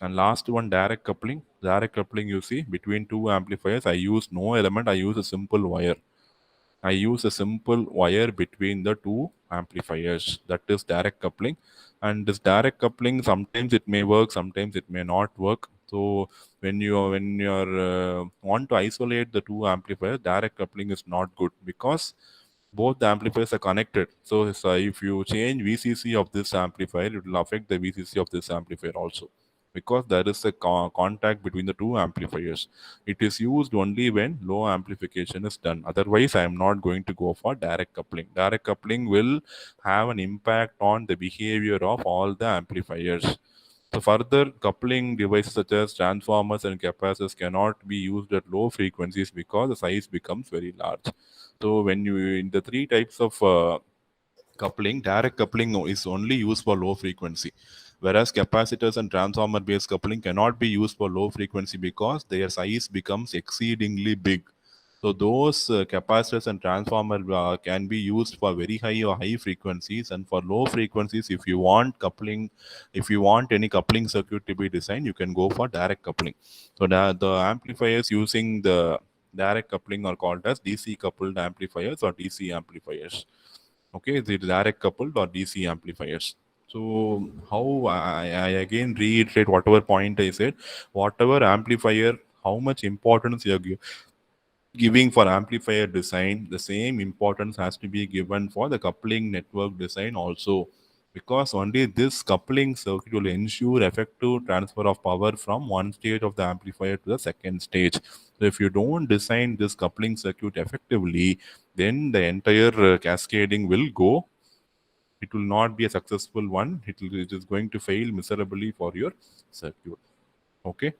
And last one, direct coupling. Direct coupling, you see, between two amplifiers, I use no element, I use a simple wire. I use a simple wire between the two amplifiers. That is direct coupling. And this direct coupling, sometimes it may work, sometimes it may not work. So when you want to isolate the two amplifiers, direct coupling is not good because both the amplifiers are connected. So if you change VCC of this amplifier, it will affect the VCC of this amplifier also, because there is a contact between the two amplifiers. It is used only when low amplification is done. Otherwise, I am not going to go for direct coupling. Direct coupling will have an impact on the behavior of all the amplifiers. So further, coupling devices such as transformers and capacitors cannot be used at low frequencies because the size becomes very large. So when you in the three types of coupling, direct coupling is only used for low frequency, whereas capacitors and transformer based coupling cannot be used for low frequency because their size becomes exceedingly big. So those capacitors and transformer can be used for very high or high frequencies, and for low frequencies, if you want coupling, if you want any coupling circuit to be designed, you can go for direct coupling. So the amplifiers using the direct coupling are called as DC coupled amplifiers or DC amplifiers. Okay, the direct coupled or DC amplifiers. So how I again reiterate whatever point I said, whatever amplifier, how much importance you are giving for amplifier design, the same importance has to be given for the coupling network design also, because only this coupling circuit will ensure effective transfer of power from one stage of the amplifier to the second stage. So if you don't design this coupling circuit effectively, then the entire cascading will go. It will not be a successful one. It is going to fail miserably for your circuit. Okay.